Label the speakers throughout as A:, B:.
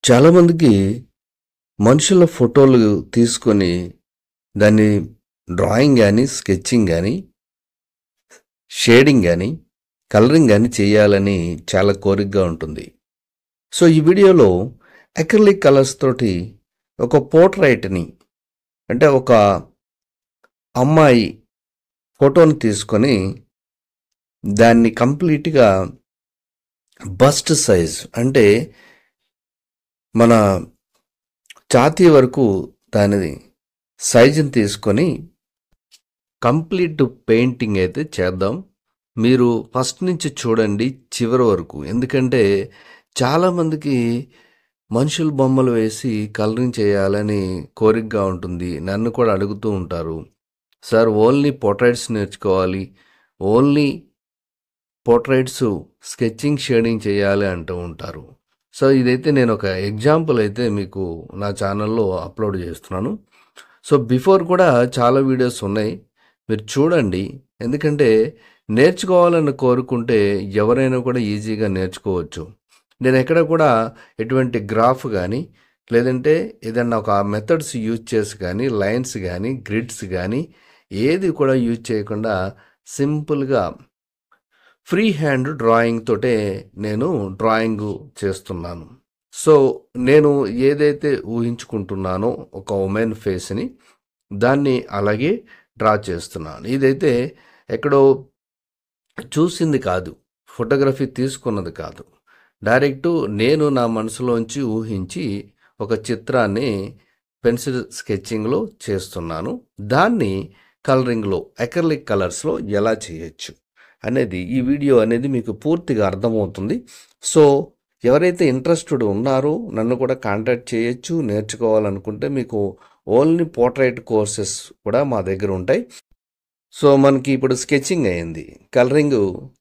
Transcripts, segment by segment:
A: చాలామందికి మనుషుల ఫోటోలు తీసుకొని దాన్ని డ్రాయింగ్ కానీ స్కెచ్చింగ్ కానీ షేడింగ్ కానీ కలరింగ్ కానీ చేయాలని చాలా కోరికగా ఉంటుంది. సో ఈ వీడియోలో అక్రిలిక్ కలర్స్ తోటి ఒక పోర్ట్రైట్ని అంటే ఒక అమ్మాయి ఫోటోని తీసుకొని దాన్ని కంప్లీట్గా బస్ట్ సైజ్ అంటే మన ఛాతీ వరకు దాని సైజుని తీసుకొని కంప్లీట్ పెయింటింగ్ అయితే చేద్దాం. మీరు ఫస్ట్ నుంచి చూడండి చివరి వరకు, ఎందుకంటే చాలామందికి మనుషుల బొమ్మలు వేసి కలరింగ్ చేయాలని కోరికగా ఉంటుంది. నన్ను కూడా అడుగుతూ ఉంటారు, సార్ ఓన్లీ పోర్ట్రైట్స్ నేర్చుకోవాలి, ఓన్లీ పోర్ట్రైట్స్ స్కెచ్చింగ్ షేడింగ్ చేయాలి అంటూ ఉంటారు. సో ఇదైతే నేను ఒక ఎగ్జాంపుల్ అయితే మీకు నా ఛానల్లో అప్లోడ్ చేస్తున్నాను. సో బిఫోర్ కూడా చాలా వీడియోస్ ఉన్నాయి, మీరు చూడండి. ఎందుకంటే నేర్చుకోవాలని కోరుకుంటే ఎవరైనా కూడా ఈజీగా నేర్చుకోవచ్చు. నేను ఎక్కడ కూడా ఎటువంటి గ్రాఫ్ కానీ లేదంటే ఏదన్నా ఒక మెథడ్స్ యూజ్ చేసి కానీ లైన్స్ కానీ గ్రిడ్స్ కానీ ఏది కూడా యూజ్ చేయకుండా సింపుల్గా ఫ్రీ హ్యాండ్ డ్రాయింగ్ తోటే నేను డ్రాయింగ్ చేస్తున్నాను. సో నేను ఏదైతే ఊహించుకుంటున్నానో ఒక ఉమెన్ ఫేస్ని దాన్ని అలాగే డ్రా చేస్తున్నాను. ఇదైతే ఎక్కడో చూసింది కాదు, ఫోటోగ్రఫీ తీసుకున్నది కాదు, డైరెక్ట్ నేను నా మనసులోంచి ఊహించి ఒక చిత్రాన్ని పెన్సిల్ స్కెచ్చింగ్లో చేస్తున్నాను. దాన్ని కలరింగ్లో అక్రిలిక్ కలర్స్లో ఎలా చేయొచ్చు అనేది ఈ వీడియో అనేది మీకు పూర్తిగా అర్థమవుతుంది. సో ఎవరైతే ఇంట్రెస్టెడ్ ఉన్నారో నన్ను కూడా కాంటాక్ట్ చేయొచ్చు. నేర్చుకోవాలనుకుంటే మీకు ఓన్లీ పోర్ట్రైట్ కోర్సెస్ కూడా మా దగ్గర ఉంటాయి. సో మనకి ఇప్పుడు స్కెచింగ్ అయింది, కలరింగ్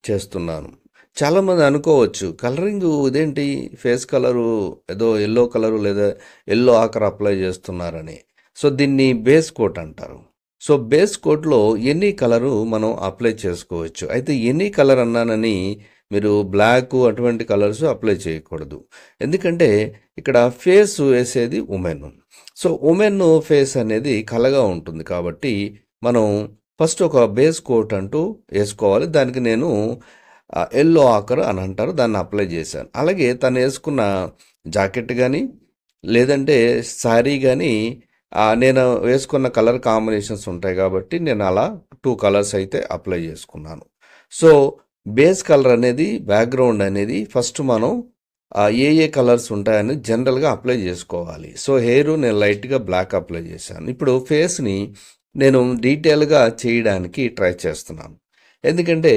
A: చేస్తున్నాను. చాలామంది అనుకోవచ్చు, కలరింగ్ ఇదేంటి ఫేస్ కలరు ఏదో ఎల్లో కలరు లేదా ఎల్లో ఆకర్ అప్లై చేస్తున్నారని. సో దీన్ని బేస్ కోట్ అంటారు. సో బేస్ కోట్లో ఎనీ కలరు మనం అప్లై చేసుకోవచ్చు. అయితే ఎనీ కలర్ అన్నానని మీరు బ్లాక్ అటువంటి కలర్స్ అప్లై చేయకూడదు, ఎందుకంటే ఇక్కడ ఫేస్ వేసేది ఉమెన్. సో ఉమెన్ ఫేస్ అనేది కలగా ఉంటుంది కాబట్టి మనం ఫస్ట్ ఒక బేస్ కోట్ అంటూ వేసుకోవాలి. దానికి నేను ఎల్లో ఆకర్ అని అంటారు, దాన్ని అప్లై చేశాను. అలాగే తను వేసుకున్న జాకెట్ కానీ లేదంటే శారీ కానీ నేను వేసుకున్న కలర్ కాంబినేషన్స్ ఉంటాయి కాబట్టి నేను అలా 2 కలర్స్ అయితే అప్లై చేసుకున్నాను. సో బేస్ కలర్ అనేది బ్యాక్గ్రౌండ్ అనేది ఫస్ట్ మనం ఏ కలర్స్ ఉంటాయని జనరల్గా అప్లై చేసుకోవాలి. సో హెయిర్ నేను లైట్గా బ్లాక్ అప్లై చేశాను. ఇప్పుడు ఫేస్ని నేను డీటెయిల్గా చేయడానికి ట్రై చేస్తున్నాను, ఎందుకంటే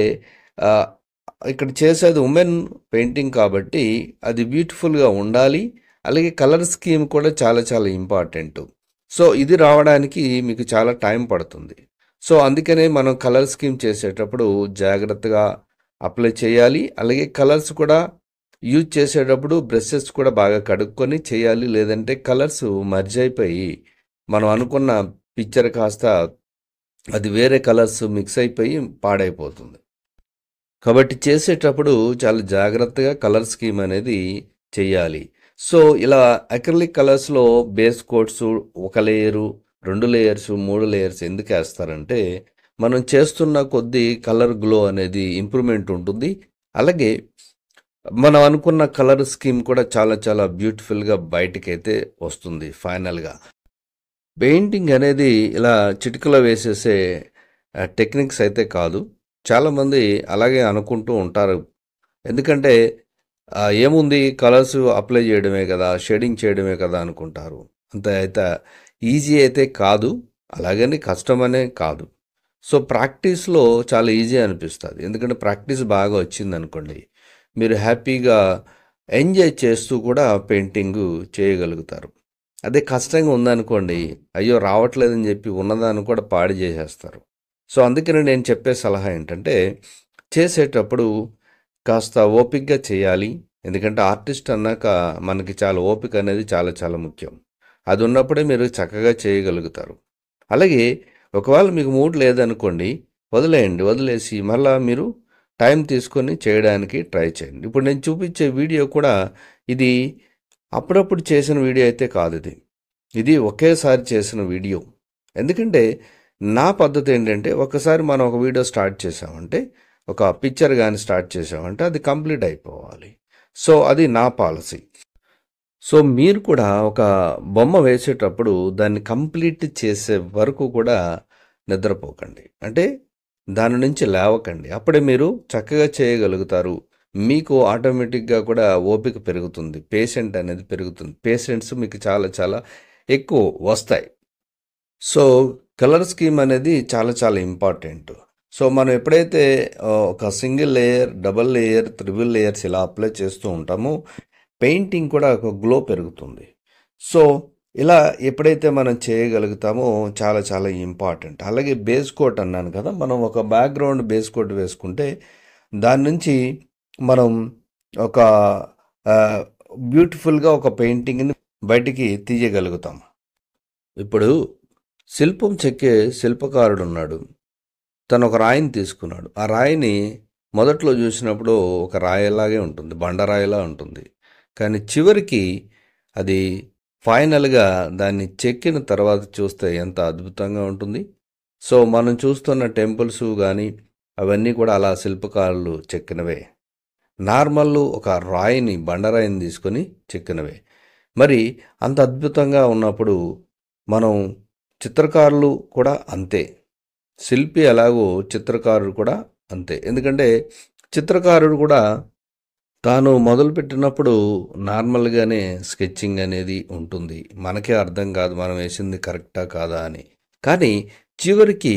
A: ఇక్కడ చేసేది ఉమెన్ పెయింటింగ్ కాబట్టి అది బ్యూటిఫుల్గా ఉండాలి. అలాగే కలర్ స్కీమ్ కూడా చాలా చాలా ఇంపార్టెంట్. సో ఇది రావడానికి మీకు చాలా టైం పడుతుంది. సో అందుకనే మనం కలర్ స్కీమ్ చేసేటప్పుడు జాగ్రత్తగా అప్లై చేయాలి. అలాగే కలర్స్ కూడా యూజ్ చేసేటప్పుడు బ్రషెస్ కూడా బాగా కడుక్కొని చేయాలి, లేదంటే కలర్స్ మర్జ్ అయిపోయి మనం అనుకున్న పిక్చర్ కాస్త అది వేరే కలర్స్ మిక్స్ అయిపోయి పాడైపోతుంది. కాబట్టి చేసేటప్పుడు చాలా జాగ్రత్తగా కలర్ స్కీమ్ అనేది చేయాలి. సో ఇలా అక్రిలిక్ కలర్స్లో base coats 1 layer 2 layers 3 layers ఎందుకు వేస్తారంటే మనం చేస్తున్న కొద్దీ కలర్ గ్లో అనేది ఇంప్రూవ్మెంట్ ఉంటుంది. అలాగే మనం అనుకున్న కలర్ స్కీమ్ కూడా చాలా చాలా బ్యూటిఫుల్గా బయటకైతే వస్తుంది. ఫైనల్గా పెయింటింగ్ అనేది ఇలా చిటికలో వేసేసే టెక్నిక్స్ అయితే కాదు. చాలామంది అలాగే అనుకుంటూ ఉంటారు, ఎందుకంటే ఏముంది కలర్స్ అప్లై చేయడమే కదా, షేడింగ్ చేయడమే కదా అనుకుంటారు. అంత అయితే ఈజీ అయితే కాదు, అలాగని కష్టమనే కాదు. సో ప్రాక్టీస్లో చాలా ఈజీ అనిపిస్తుంది, ఎందుకంటే ప్రాక్టీస్ బాగా వచ్చింది అనుకోండి, మీరు హ్యాపీగా ఎంజాయ్ చేస్తూ కూడా పెయింటింగ్ చేయగలుగుతారు. అదే కష్టంగా ఉందనుకోండి, అయ్యో రావట్లేదని చెప్పి ఉన్నదాన్ని కూడా పాడు చేసేస్తారు. సో అందుకని నేను చెప్పే సలహా ఏంటంటే చేసేటప్పుడు కాస్త ఓపికగా చేయాలి. ఎందుకంటే ఆర్టిస్ట్ అన్నాక మనకి చాలా ఓపిక అనేది చాలా చాలా ముఖ్యం. అది ఉన్నప్పుడే మీరు చక్కగా చేయగలుగుతారు. అలాగే ఒకవేళ మీకు మూడ్ లేదనుకోండి, వదిలేయండి, వదిలేసి మళ్ళీ మీరు టైం తీసుకొని చేయడానికి ట్రై చేయండి. ఇప్పుడు నేను చూపించే వీడియో కూడా ఇది అప్పుడప్పుడు చేసిన వీడియో అయితే కాదు ఇది. ఇది ఒకేసారి చేసిన వీడియో. ఎందుకంటే నా పద్ధతి ఏంటంటే ఒకసారి మనం ఒక వీడియో స్టార్ట్ చేసామంటే ఒక పిక్చర్ కానీ స్టార్ట్ చేసామంటే అది కంప్లీట్ అయిపోవాలి. సో అది నా పాలసీ. సో మీరు కూడా ఒక బొమ్మ వేసేటప్పుడు దాన్ని కంప్లీట్ చేసే వరకు కూడా నిద్రపోకండి. అంటే దాని నుంచి లేవకండి. అప్పుడే మీరు చక్కగా చేయగలుగుతారు. మీకు ఆటోమేటిక్గా కూడా ఓపిక పెరుగుతుంది. పేషెంట్ అనేది పెరుగుతుంది. పేషెంట్స్ మీకు చాలా చాలా ఎక్కువ వస్తాయి. సో కలర్ స్కీమ్ అనేది చాలా చాలా ఇంపార్టెంట్. సో మనం ఎప్పుడైతే ఒక single layer, double layer, triple layers ఇలా అప్లై చేస్తూ ఉంటామో పెయింటింగ్ కూడా ఒక గ్లో పెరుగుతుంది. సో ఇలా ఎప్పుడైతే మనం చేయగలుగుతామో చాలా చాలా ఇంపార్టెంట్. అలాగే బేస్ కోట్ అన్నాను కదా, మనం ఒక బ్యాక్గ్రౌండ్ బేస్ కోట్ వేసుకుంటే దాని నుంచి మనం ఒక బ్యూటిఫుల్గా ఒక పెయింటింగ్ని బయటికి తీయగలుగుతాం. ఇప్పుడు శిల్పం చెక్కే శిల్పకారుడు ఉన్నాడు. తను ఒక రాయిని తీసుకున్నాడు. ఆ రాయిని మొదట్లో చూసినప్పుడు ఒక రాయిలాగే ఉంటుంది, బండరాయిలా ఉంటుంది. కానీ చివరికి అది ఫైనల్గా దాన్ని చెక్కిన తర్వాత చూస్తే ఎంత అద్భుతంగా ఉంటుంది. సో మనం చూస్తున్న టెంపుల్స్ కానీ అవన్నీ కూడా అలా శిల్పకారులు చెక్కినవే. నార్మల్ ఒక రాయిని, బండరాయిని తీసుకొని చెక్కినవే. మరి అంత అద్భుతంగా ఉన్నప్పుడు మనం చిత్రకారులు కూడా అంతే. శిల్పి ఎలాగో చిత్రకారుడు కూడా అంతే. ఎందుకంటే చిత్రకారుడు కూడా తాను మొదలుపెట్టినప్పుడు నార్మల్గానే స్కెచ్చింగ్ అనేది ఉంటుంది. మనకే అర్థం కాదు మనం వేసింది కరెక్టా కాదా అని. కానీ చివరికి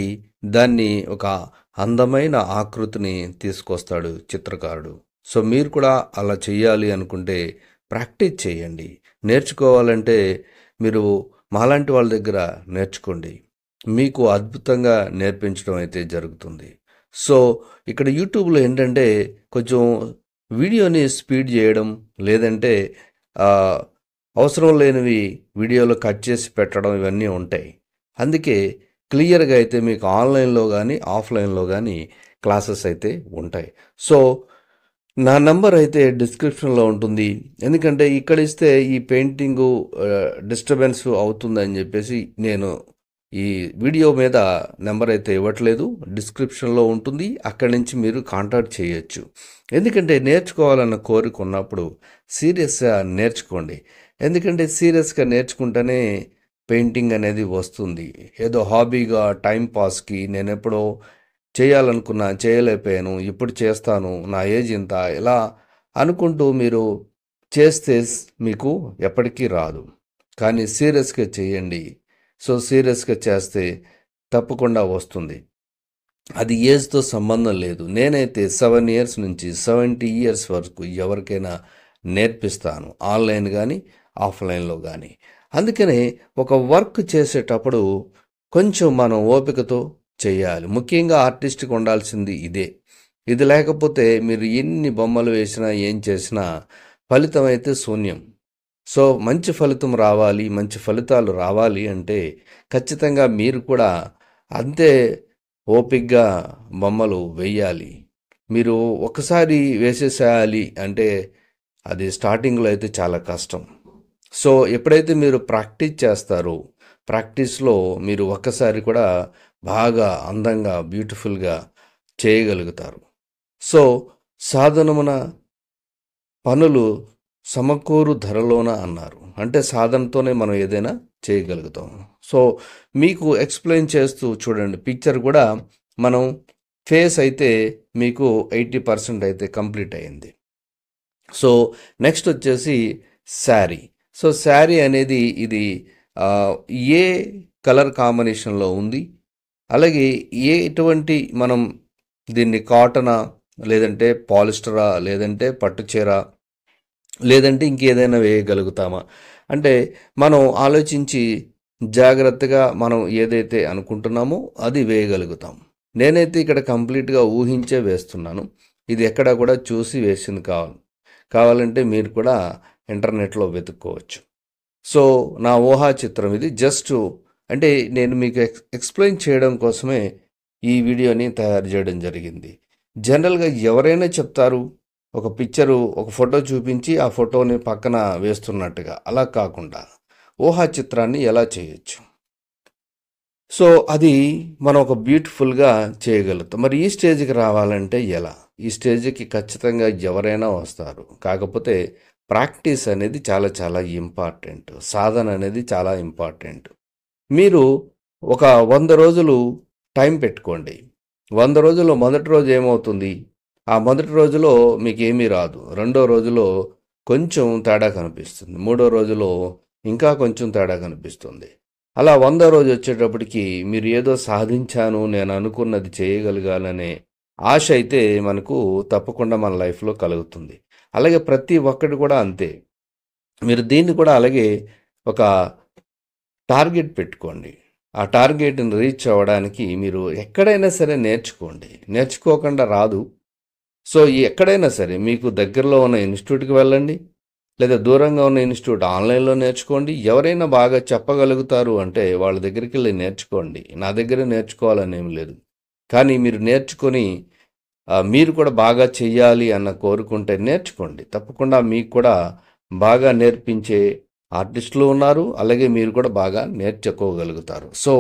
A: దాన్ని ఒక అందమైన ఆకృతిని తీసుకొస్తాడు చిత్రకారుడు. సో మీరు కూడా అలా చేయాలి అనుకుంటే ప్రాక్టీస్ చేయండి. నేర్చుకోవాలంటే మీరు మాలాంటి వాళ్ళ దగ్గర నేర్చుకోండి. మీకు అద్భుతంగా నేర్పించడం అయితే జరుగుతుంది. సో ఇక్కడ యూట్యూబ్లో ఏంటంటే కొంచెం వీడియోని స్పీడ్ చేయడం, లేదంటే అవసరం లేనివి వీడియోలో కట్ చేసి పెట్టడం ఇవన్నీ ఉంటాయి. అందుకే క్లియర్గా అయితే మీకు ఆన్లైన్లో కానీ ఆఫ్లైన్లో కానీ క్లాసెస్ అయితే ఉంటాయి. సో నా నంబర్ అయితే డిస్క్రిప్షన్లో ఉంటుంది. ఎందుకంటే ఇక్కడ ఇస్తే ఈ పెయింటింగు డిస్టర్బెన్స్ అవుతుందని చెప్పేసి నేను ఈ వీడియో మీద నెంబర్ అయితే ఇవ్వట్లేదు. డిస్క్రిప్షన్లో ఉంటుంది. అక్కడి నుంచి మీరు కాంటాక్ట్ చేయొచ్చు. ఎందుకంటే నేర్చుకోవాలన్న కోరిక ఉన్నప్పుడు సీరియస్గా నేర్చుకోండి. ఎందుకంటే సీరియస్గా నేర్చుకుంటేనే పెయింటింగ్ అనేది వస్తుంది. ఏదో హాబీగా టైంపాస్కి నేను ఎప్పుడో చేయాలనుకున్నా చేయలేకపోయాను, ఇప్పుడు చేస్తాను, నా ఏజ్ ఇంత, ఇలా అనుకుంటూ మీరు చేస్తే మీకు ఎప్పటికీ రాదు. కానీ సీరియస్గా చేయండి. సో సీరియస్గా చేస్తే తప్పకుండా వస్తుంది. అది ఏజ్తో సంబంధం లేదు. నేనైతే 7 ఇయర్స్ నుంచి 70 ఇయర్స్ వరకు ఎవరికైనా నేర్పిస్తాను, ఆన్లైన్ కానీ ఆఫ్లైన్లో కానీ. అందుకనే ఒక వర్క్ చేసేటప్పుడు కొంచెం మనం ఓపికతో చేయాలి. ముఖ్యంగా ఆర్టిస్ట్కి ఉండాల్సింది ఇదే. ఇది లేకపోతే మీరు ఎన్ని బొమ్మలు వేసినా ఏం చేసినా ఫలితం అయితే శూన్యం. సో మంచి ఫలితం రావాలి, మంచి ఫలితాలు రావాలి అంటే ఖచ్చితంగా మీరు కూడా అంతే ఓపికగా బొమ్మలు వేయాలి. మీరు ఒకసారి వేసేసేయాలి అంటే అది స్టార్టింగ్లో అయితే చాలా కష్టం. సో ఎప్పుడైతే మీరు ప్రాక్టీస్ చేస్తారో ప్రాక్టీస్లో మీరు ఒక్కసారి కూడా బాగా అందంగా బ్యూటిఫుల్గా చేయగలుగుతారు. సో సాధనమున పనులు సమకూరు ధరలోన అన్నారు. అంటే సాధనతోనే మనం ఏదైనా చేయగలుగుతాం. సో మీకు ఎక్స్ప్లెయిన్ చేస్తూ చూడండి. పిక్చర్ కూడా మనం ఫేస్ అయితే మీకు 80% అయితే కంప్లీట్ అయింది. సో నెక్స్ట్ వచ్చేసి శారీ. సో శారీ అనేది ఇది ఏ కలర్ కాంబినేషన్లో ఉంది, అలాగే ఎటువంటి మనం దీన్ని కాటనా, లేదంటే పాలిస్టరా, లేదంటే పట్టుచీర, లేదంటే ఇంకేదైనా వేయగలుగుతామా అంటే మనం ఆలోచించి జాగ్రత్తగా మనం ఏదైతే అనుకుంటున్నామో అది వేయగలుగుతాం. నేనైతే ఇక్కడ కంప్లీట్గా ఊహించే వేస్తున్నాను. ఇది ఎక్కడ కూడా చూసి వేసింది కావాలంటే మీరు కూడా ఇంటర్నెట్లో వెతుక్కోవచ్చు. సో నా ఊహా చిత్రం ఇది. జస్ట్ అంటే నేను మీకు ఎక్స్ప్లెయిన్ చేయడం కోసమే ఈ వీడియోని తయారు చేయడం జరిగింది. జనరల్గా ఎవరైనా చెప్తారు ఒక పిక్చరు ఒక ఫోటో చూపించి ఆ ఫోటోని పక్కన వేస్తున్నట్టుగా అలా కాకుండా ఊహా చిత్రాన్ని ఎలా చేయొచ్చు. సో అది మనం ఒక బ్యూటిఫుల్గా చేయగలుగుతాం. మరి ఈ స్టేజ్కి రావాలంటే ఎలా? ఈ స్టేజ్కి ఖచ్చితంగా ఎవరైనా వస్తారు. కాకపోతే ప్రాక్టీస్ అనేది చాలా చాలా ఇంపార్టెంట్. సాధన అనేది చాలా ఇంపార్టెంట్. మీరు ఒక 100 రోజులు టైం పెట్టుకోండి. 100 రోజుల్లో మొదటి రోజు ఏమవుతుంది? ఆ మొదటి రోజులో మీకేమీ రాదు. రెండో రోజులో కొంచెం తేడా కనిపిస్తుంది. మూడో రోజులో ఇంకా కొంచెం తేడా కనిపిస్తుంది. అలా 100 రోజు వచ్చేటప్పటికి మీరు ఏదో సాధించాను, నేను అనుకున్నది చేయగలగాలనే ఆశ అయితే మనకు తప్పకుండా మన లైఫ్లో కలుగుతుంది. అలాగే ప్రతి ఒక్కటి కూడా అంతే. మీరు దీన్ని కూడా అలాగే ఒక టార్గెట్ పెట్టుకోండి. ఆ టార్గెట్ని రీచ్ అవ్వడానికి మీరు ఎక్కడైనా సరే నేర్చుకోండి. నేర్చుకోకుండా రాదు. సో ఎక్కడైనా సరే మీకు దగ్గరలో ఉన్న ఇన్స్టిట్యూట్కి వెళ్ళండి, లేదా దూరంగా ఉన్న ఇన్స్టిట్యూట్ ఆన్లైన్లో నేర్చుకోండి. ఎవరైనా బాగా చెప్పగలుగుతారు అంటే వాళ్ళ దగ్గరికి వెళ్ళి నేర్చుకోండి. నా దగ్గర నేర్చుకోవాలని ఏం లేదు. కానీ మీరు నేర్చుకొని మీరు కూడా బాగా చెయ్యాలి అన్న కోరుకుంటే నేర్చుకోండి. తప్పకుండా మీకు కూడా బాగా నేర్పించే ఆర్టిస్టులు ఉన్నారు. అలాగే మీరు కూడా బాగా నేర్చుకోగలుగుతారు. సో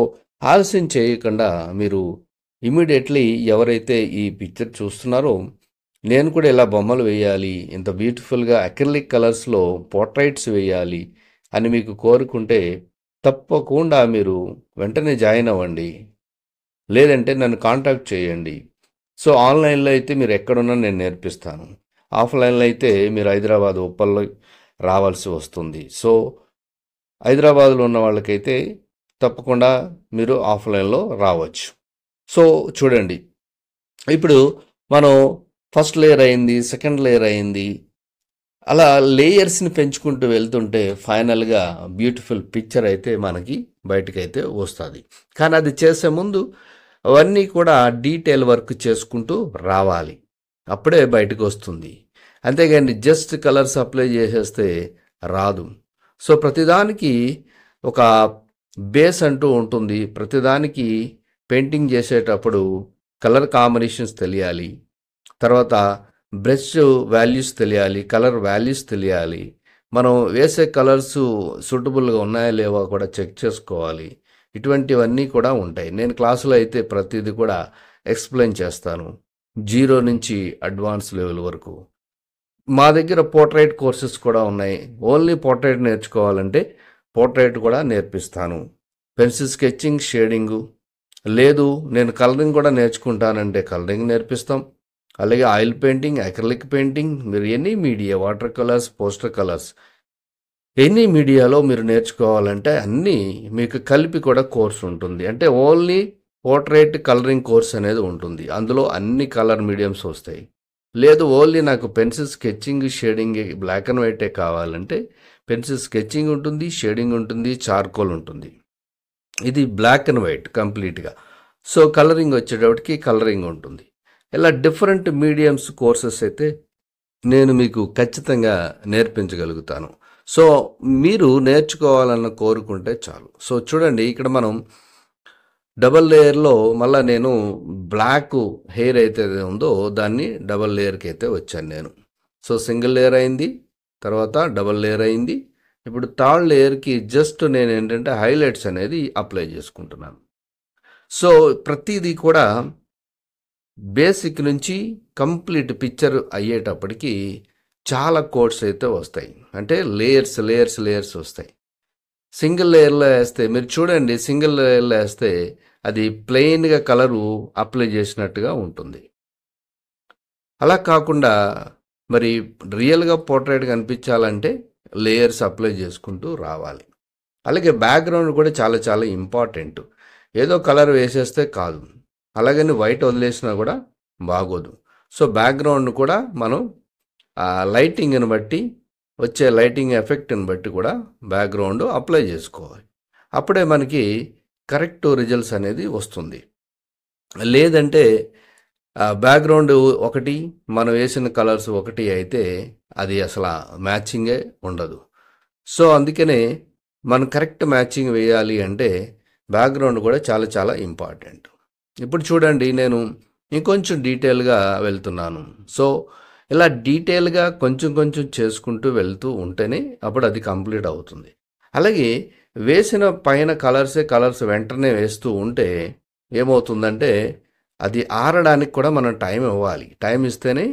A: ఆలస్యం చేయకుండా మీరు ఇమీడియట్లీ ఎవరైతే ఈ పిక్చర్ చూస్తున్నారో, నేను కూడా ఇలా బొమ్మలు వేయాలి, ఇంత బ్యూటిఫుల్గా అక్రిలిక్ కలర్స్లో పోర్ట్రైట్స్ వేయాలి అని మీకు కోరుకుంటే తప్పకుండా మీరు వెంటనే జాయిన్ అవ్వండి. లేదంటే నన్ను కాంటాక్ట్ చేయండి. సో ఆన్లైన్లో అయితే మీరు ఎక్కడున్నా నేను నేర్పిస్తాను. ఆఫ్లైన్లో అయితే మీరు హైదరాబాద్ ఉప్పల్లో రావాల్సి వస్తుంది. సో హైదరాబాద్లో ఉన్న వాళ్ళకైతే తప్పకుండా మీరు ఆఫ్లైన్లో రావచ్చు. సో చూడండి, ఇప్పుడు మనం ఫస్ట్ లేయర్ అయింది, సెకండ్ లేయర్ అయింది. అలా లేయర్స్ని పెంచుకుంటూ వెళ్తుంటే ఫైనల్గా బ్యూటిఫుల్ పిక్చర్ అయితే మనకి బయటకైతే వస్తుంది. కానీ అది చేసే ముందు అవన్నీ కూడా డీటెయిల్ వర్క్ చేసుకుంటూ రావాలి. అప్పుడే బయటకు వస్తుంది. అంతేగాని జస్ట్ కలర్స్ అప్లై చేసేస్తే రాదు. సో ప్రతిదానికి ఒక బేస్ అంటూ ఉంటుంది. ప్రతిదానికి పెయింటింగ్ చేసేటప్పుడు కలర్ కాంబినేషన్స్ తెలియాలి. తర్వాత బ్రష్ వాల్యూస్ తెలియాలి, కలర్ వాల్యూస్ తెలియాలి. మనం వేసే కలర్స్ సూటబుల్గా ఉన్నాయా లేవా కూడా చెక్ చేసుకోవాలి. ఇటువంటివన్నీ కూడా ఉంటాయి. నేను క్లాసులో అయితే ప్రతిదీ కూడా ఎక్స్ప్లెయిన్ చేస్తాను, 0 నుంచి అడ్వాన్స్ లెవెల్ వరకు. మా దగ్గర పోర్ట్రైట్ కోర్సెస్ కూడా ఉన్నాయి. ఓన్లీ పోర్ట్రైట్ నేర్చుకోవాలంటే పోర్ట్రైట్ కూడా నేర్పిస్తాను. పెన్సిల్ స్కెచ్చింగ్, షేడింగు, లేదు నేను కలరింగ్ కూడా నేర్చుకుంటానంటే కలరింగ్ నేర్పిస్తాం. అలాగే ఆయిల్ పెయింటింగ్, అక్రిలిక్ పెయింటింగ్, మీరు any media, water colours, poster colours, any మీడియాలో మీరు నేర్చుకోవాలంటే అన్నీ మీకు కలిపి కూడా కోర్స్ ఉంటుంది. అంటే ఓన్లీ పోర్ట్రైట్ కలరింగ్ కోర్స్ అనేది ఉంటుంది. అందులో అన్ని కలర్ మీడియంస్ వస్తాయి. లేదు ఓన్లీ నాకు pencil sketching, shading, black and వైటే కావాలంటే పెన్సిల్ స్కెచ్చింగ్ ఉంటుంది, షేడింగ్ ఉంటుంది, చార్కోల్ ఉంటుంది. ఇది బ్లాక్ అండ్ వైట్ కంప్లీట్గా. సో కలరింగ్ వచ్చేటప్పటికి కలరింగ్ ఉంటుంది. ఇలా డిఫరెంట్ మీడియంస్ కోర్సెస్ అయితే నేను మీకు ఖచ్చితంగా నేర్పించగలుగుతాను. సో మీరు నేర్చుకోవాలన్న కోరుకుంటే చాలు. సో చూడండి, ఇక్కడ మనం డబల్ లేయర్లో మళ్ళీ నేను బ్లాక్ హెయిర్ అయితే ఉందో దాన్ని డబల్ లేయర్కి అయితే వచ్చాను నేను. సో సింగిల్ లేయర్ అయింది, తర్వాత డబల్ లేయర్ అయింది. ఇప్పుడు థర్డ్ లేయర్కి జస్ట్ నేను ఏంటంటే హైలైట్స్ అనేది అప్లై చేసుకుంటున్నాను. సో ప్రతిదీ కూడా బేసిక్ నుంచి కంప్లీట్ పిక్చర్ అయ్యేటప్పటికి చాలా కోడ్స్ అయితే వస్తాయి. అంటే లేయర్స్ లేయర్స్ లేయర్స్ వస్తాయి. సింగిల్ లేయర్లో వేస్తే మీరు చూడండి, సింగిల్ లేయర్లో వేస్తే అది ప్లెయిన్గా కలరు అప్లై చేసినట్టుగా ఉంటుంది. అలా కాకుండా మరి రియల్గా పోర్ట్రైట్ కనిపించాలంటే లేయర్స్ అప్లై చేసుకుంటూ రావాలి. అలాగే బ్యాక్గ్రౌండ్ కూడా చాలా చాలా ఇంపార్టెంట్. ఏదో కలర్ వేసేస్తే కాదు, అలాగని వైట్ వదిలేసినా కూడా బాగోదు. సో బ్యాక్గ్రౌండ్ కూడా మనం లైటింగ్ని బట్టి, వచ్చే లైటింగ్ ఎఫెక్ట్ని బట్టి కూడా బ్యాక్గ్రౌండ్ అప్లై చేసుకోవాలి. అప్పుడే మనకి కరెక్ట్ రిజల్ట్స్ అనేది వస్తుంది. లేదంటే బ్యాక్గ్రౌండ్ ఒకటి, మనం వేసిన కలర్స్ ఒకటి అయితే అది అసలు మ్యాచింగే ఉండదు. సో అందుకనే మనం కరెక్ట్ మ్యాచింగ్ వేయాలి అంటే బ్యాక్గ్రౌండ్ కూడా చాలా చాలా ఇంపార్టెంట్. ఇప్పుడు చూడండి, నేను ఇంకొంచెం డీటెయిల్గా వెళ్తున్నాను. సో ఇలా డీటెయిల్గా కొంచెం కొంచెం చేసుకుంటూ వెళ్తూ ఉంటేనే అప్పుడు అది కంప్లీట్ అవుతుంది. అలాగే వేసిన పైన కలర్స్ వెంటనే వేస్తూ ఉంటే ఏమవుతుందంటే అది ఆరడానికి కూడా మనం టైం ఇవ్వాలి. టైం ఇస్తేనే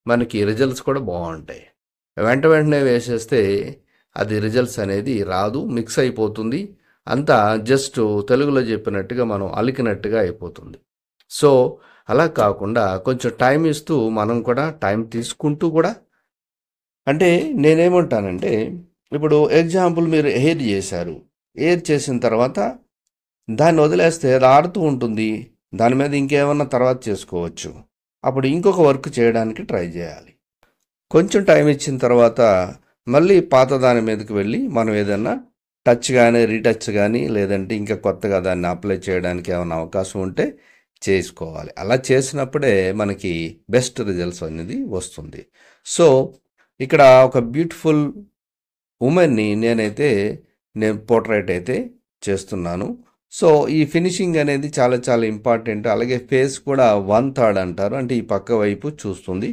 A: మనకి రిజల్ట్స్ కూడా బాగుంటాయి. వెంటనే వేసేస్తే అది రిజల్ట్స్ అనేది రాదు, మిక్స్ అయిపోతుంది. అంతా జస్ట్ తెలుగులో చెప్పినట్టుగా మనం అలికినట్టుగా అయిపోతుంది. సో అలా కాకుండా కొంచెం టైం ఇస్తూ మనం కూడా టైం తీసుకుంటూ కూడా, అంటే నేనేమంటానంటే ఇప్పుడు ఎగ్జాంపుల్ మీరు ఎయిర్ చేశారు. ఎయిర్ చేసిన తర్వాత దాన్ని వదిలేస్తే అది ఆడుతూ ఉంటుంది. దాని మీద ఇంకేమన్నా తర్వాత చేసుకోవచ్చు. అప్పుడు ఇంకొక వర్క్ చేయడానికి ట్రై చేయాలి. కొంచెం టైం ఇచ్చిన తర్వాత మళ్ళీ పాత దాని మీదకి వెళ్ళి మనం ఏదన్నా టచ్ కానీ రీటచ్ కానీ లేదంటే ఇంకా కొత్తగా దాన్ని అప్లై చేయడానికి ఏమైనా అవకాశం ఉంటే చేసుకోవాలి. అలా చేసినప్పుడే మనకి బెస్ట్ రిజల్ట్స్ అనేది వస్తుంది. సో ఇక్కడ ఒక బ్యూటిఫుల్ ఉమెన్ని నేను పోర్ట్రైట్ అయితే చేస్తున్నాను. సో ఈ ఫినిషింగ్ అనేది చాలా చాలా ఇంపార్టెంట్. అలాగే ఫేస్ కూడా 1/3 అంటారు, అంటే ఈ పక్క వైపు చూస్తుంది.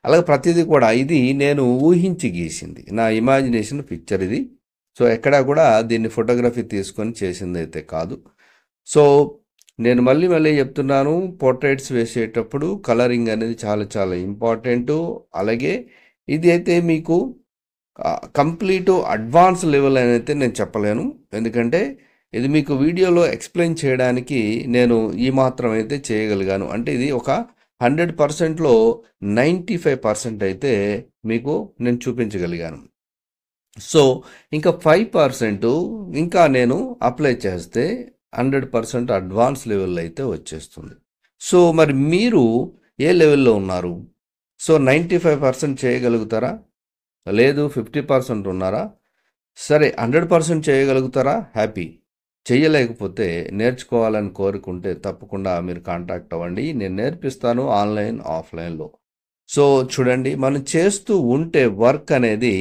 A: అలాగే ప్రతిదీ కూడా ఇది నేను ఊహించి గీసింది, నా ఇమాజినేషన్ పిక్చర్ ఇది. సో ఎక్కడా కూడా దీన్ని ఫోటోగ్రఫీ తీసుకొని చేసింది అయితే కాదు. సో నేను మళ్ళీ చెప్తున్నాను, పోర్ట్రైట్స్ వేసేటప్పుడు కలరింగ్ అనేది చాలా చాలా ఇంపార్టెంటు. అలాగే ఇది అయితే మీకు కంప్లీట్ అడ్వాన్స్ లెవెల్ అని అయితే నేను చెప్పలేను, ఎందుకంటే ఇది మీకు వీడియోలో ఎక్స్ప్లెయిన్ చేయడానికి నేను ఈ మాత్రం అయితే చేయగలిగాను. అంటే ఇది ఒక 100%లో 95% అయితే మీకు నేను చూపించగలిగాను. సో ఇంకా 5% ఇంకా నేను అప్లై చేస్తే 100% అడ్వాన్స్ లెవెల్లో అయితే వచ్చేస్తుంది. సో మరి మీరు ఏ లెవెల్లో ఉన్నారు? సో 95% చేయగలుగుతారా? లేదు 50% ఉన్నారా? సరే 100% చేయగలుగుతారా? హ్యాపీ. చేయలేకపోతే నేర్చుకోవాలని కోరుకుంటే తప్పకుండా మీరు కాంటాక్ట్ అవ్వండి. నేను నేర్పిస్తాను ఆన్లైన్ ఆఫ్లైన్లో. సో చూడండి, మనం చేస్తూ ఉంటే వర్క్ అనేది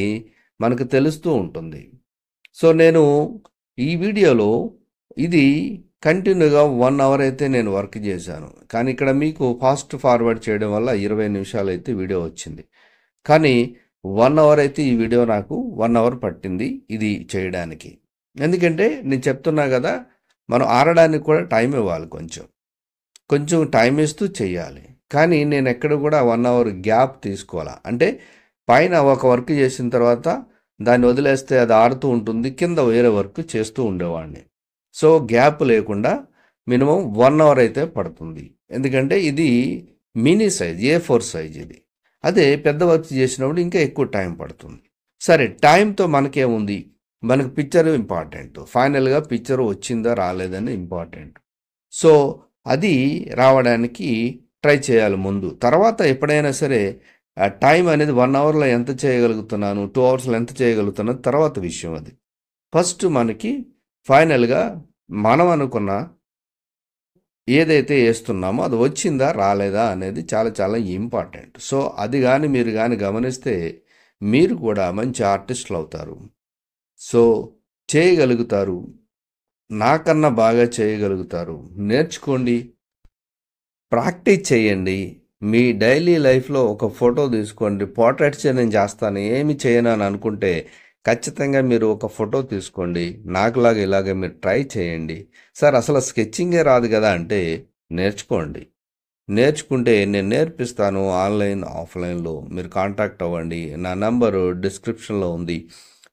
A: మనకు తెలుస్తూ ఉంటుంది. సో నేను ఈ వీడియోలో ఇది కంటిన్యూగా 1 అవర్ అయితే నేను వర్క్ చేశాను. కానీ ఇక్కడ మీకు ఫాస్ట్ ఫార్వర్డ్ చేయడం వల్ల 20 నిమిషాలు అయితే వీడియో వచ్చింది. కానీ 1 అవర్ అయితే ఈ వీడియో నాకు 1 అవర్ పట్టింది ఇది చేయడానికి. ఎందుకంటే నేను చెప్తున్నా కదా, మనం ఆరడానికి కూడా టైం ఇవ్వాలి, కొంచెం టైం ఇస్తూ చేయాలి. కానీ నేను ఎక్కడ కూడా 1 అవర్ గ్యాప్ తీసుకోవాలా. అంటే పైన ఒక వర్క్ చేసిన తర్వాత దాన్ని వదిలేస్తే అది ఆడుతూ ఉంటుంది, కింద వేరే వర్క్ చేస్తూ ఉండేవాడిని. సో గ్యాప్ లేకుండా మినిమం 1 అవర్ అయితే పడుతుంది. ఎందుకంటే ఇది మినీ సైజ్, A4 సైజ్ ఇది. అదే పెద్ద వర్క్ చేసినప్పుడు ఇంకా ఎక్కువ టైం పడుతుంది. సరే, టైంతో మనకేముంది, మనకు పిక్చర్ ఇంపార్టెంట్. ఫైనల్గా పిక్చర్ వచ్చిందా రాలేదని ఇంపార్టెంట్. సో అది రావడానికి ట్రై చేయాలి ముందు. తర్వాత ఎప్పుడైనా సరే టైం అనేది 1 అవర్లో ఎంత చేయగలుగుతున్నాను, 2 అవర్స్లో ఎంత చేయగలుగుతున్నాను తర్వాత విషయం అది. ఫస్ట్ మనకి ఫైనల్గా మనం అనుకున్న ఏదైతే వేస్తున్నామో అది వచ్చిందా రాలేదా అనేది చాలా చాలా ఇంపార్టెంట్. సో అది కానీ మీరు కానీ గమనిస్తే మీరు కూడా మంచి ఆర్టిస్టులు అవుతారు. సో చేయగలుగుతారు, నాకన్నా బాగా చేయగలుగుతారు. నేర్చుకోండి, ప్రాక్టీస్ చేయండి. మీ డైలీ లైఫ్లో ఒక ఫోటో తీసుకోండి. పోర్ట్రైట్స్ నేను చేస్తాను, ఏమి చేయను అని అనుకుంటే ఖచ్చితంగా మీరు ఒక ఫోటో తీసుకోండి. నాకులాగా ఇలాగే మీరు ట్రై చేయండి. సార్ అసలు స్కెచ్చింగే రాదు కదా అంటే నేర్చుకుంటే నేను నేర్పిస్తాను ఆన్లైన్ ఆఫ్లైన్లో. మీరు కాంటాక్ట్ అవ్వండి, నా నంబరు డిస్క్రిప్షన్లో ఉంది.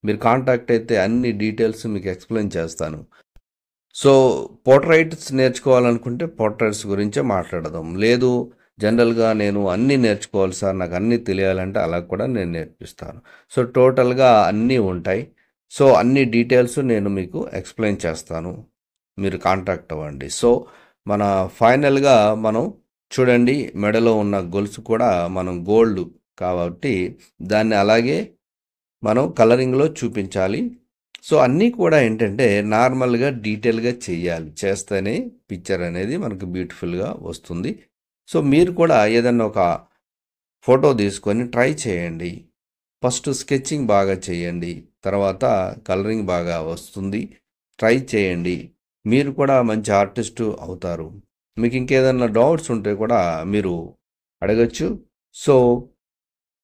A: మీరు కాంటాక్ట్ అయితే అన్ని డీటెయిల్స్ మీకు ఎక్స్ప్లెయిన్ చేస్తాను. సో పోర్ట్రైట్స్ నేర్చుకోవాలనుకుంటే పోర్ట్రైట్స్ గురించే మాట్లాడదాం. లేదు జనరల్గా నేను అన్నీ నేర్చుకోవాలి సార్, నాకు అన్నీ తెలియాలంటే అలా కూడా నేను నేర్పిస్తాను. సో టోటల్గా అన్నీ ఉంటాయి. సో అన్ని డీటెయిల్స్ నేను మీకు ఎక్స్ప్లెయిన్ చేస్తాను, మీరు కాంటాక్ట్ అవ్వండి. సో మన ఫైనల్గా మనం చూడండి, మెడలో ఉన్న గొలుసు కూడా మనం గోల్డ్ కాబట్టి దాన్ని అలాగే మనం కలరింగ్లో చూపించాలి. సో అన్నీ కూడా ఏంటంటే నార్మల్గా డీటెయిల్గా చేయాలి, చేస్తేనే పిక్చర్ అనేది మనకు బ్యూటిఫుల్గా వస్తుంది. సో మీరు కూడా ఏదన్నా ఒక ఫోటో తీసుకొని ట్రై చేయండి. ఫస్ట్ స్కెచింగ్ బాగా చేయండి, తర్వాత కలరింగ్ బాగా వస్తుంది. ట్రై చేయండి, మీరు కూడా మంచి ఆర్టిస్టు అవుతారు. మీకు ఇంకేదన్నా డౌట్స్ ఉంటే కూడా మీరు అడగచ్చు. So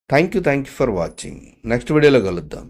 A: thank you for watching. Next వీడియోలో కలుద్దాం.